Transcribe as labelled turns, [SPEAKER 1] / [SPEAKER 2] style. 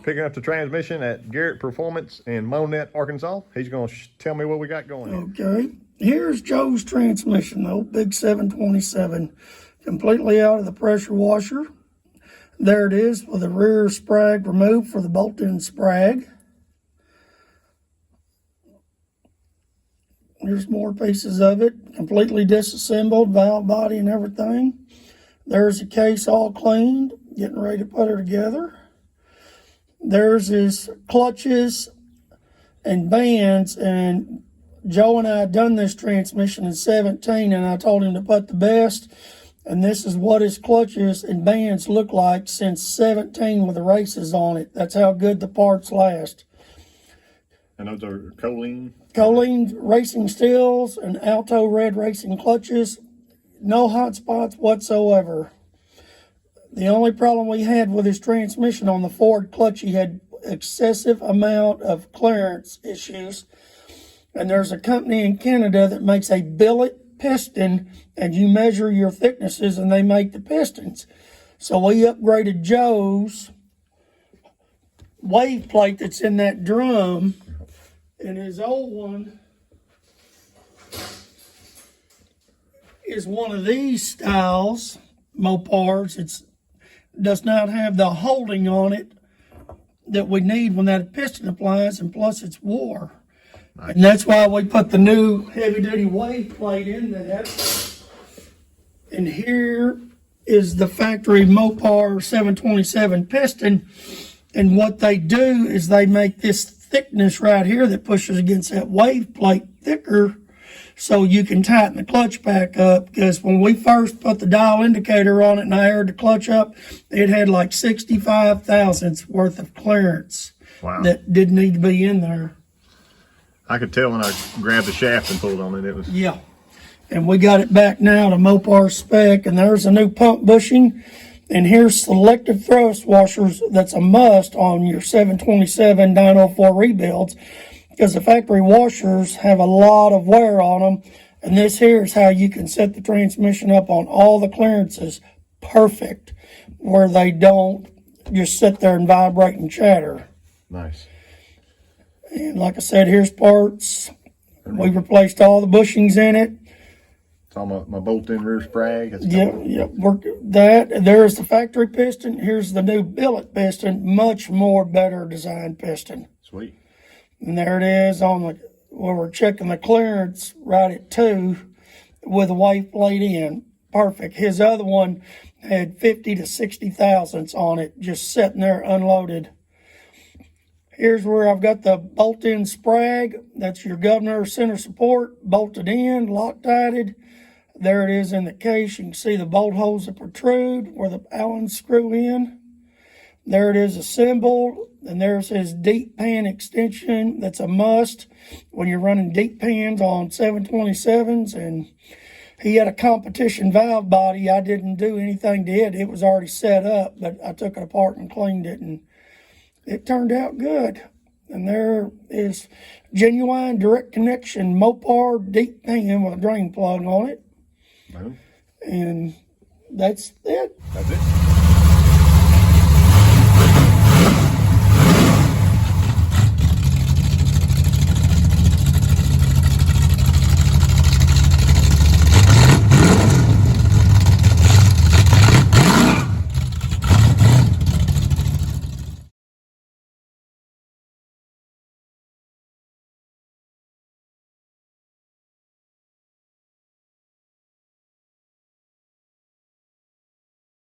[SPEAKER 1] picking up the transmission at Garrett Performance in Monette, Arkansas. He's going to tell me what we got going on.
[SPEAKER 2] Okay, here's Joe's transmission, the old big 727, completely out of the pressure washer. There it is with the rear sprag removed for the bolt-in sprag. There's more pieces of it, completely disassembled, valve body and everything. There's the case all cleaned, getting ready to put her together. There's his clutches and bands, and Joe and I had done this transmission in 17, and I told him to put the best, and this is what his clutches and bands look like since 17 with the races on it. That's how good the parts last.
[SPEAKER 1] And those are choline?
[SPEAKER 2] Choline racing steels and Alto red racing clutches. No hot spots whatsoever. The only problem we had with his transmission on the Ford clutch, he had excessive amount of clearance issues. And there's a company in Canada that makes a billet piston, and you measure your thicknesses and they make the pistons. So we upgraded Joe's wave plate that's in that drum, and his old one is one of these styles, Mopars. It does not have the holding on it that we need when that piston applies, and plus it's wore. Nice. And that's why we put the new heavy-duty wave plate in that. And here is the factory Mopar 727 piston. And what they do is they make this thickness right here that pushes against that wave plate thicker, so you can tighten the clutch back up. Because when we first put the dial indicator on it and I aired the clutch up, it had like 65 thousandths worth of clearance.
[SPEAKER 1] Wow.
[SPEAKER 2] That didn't need to be in there.
[SPEAKER 1] I could tell when I grabbed the shaft and pulled on it, it was...
[SPEAKER 2] Yeah. And we got it back now to Mopar spec, and there's a new pump bushing. And here's selective thrust washers. That's a must on your 727 904 rebuilds, because the factory washers have a lot of wear on them. And this here is how you can set the transmission up on all the clearances perfect, where they don't just sit there and vibrate and chatter.
[SPEAKER 1] Nice.
[SPEAKER 2] And like I said, here's parts. We replaced all the bushings in it.
[SPEAKER 1] It's all my bolt-in rear sprag.
[SPEAKER 2] Yep. Work that. There's the factory piston. Here's the new billet piston, much more better designed piston.
[SPEAKER 1] Sweet.
[SPEAKER 2] And there it is on the where we're checking the clearance right at 2 with a wave plate in. Perfect. His other one had 50 to 60 thousandths on it, just sitting there unloaded. Here's where I've got the bolt-in sprag. That's your governor center support, bolted in, Loctited. There it is in the case. You can see the bolt holes that protrude where the Allens screw in. There it is assembled. And there's his deep pan extension. That's a must when you're running deep pans on 727s. And he had a competition valve body. I didn't do anything to it. It was already set up, but I took it apart and cleaned it, and it turned out good. And there is genuine direct connection Mopar deep pan with a drain plug on it.
[SPEAKER 1] Boom.
[SPEAKER 2] And that's it.
[SPEAKER 1] That's it.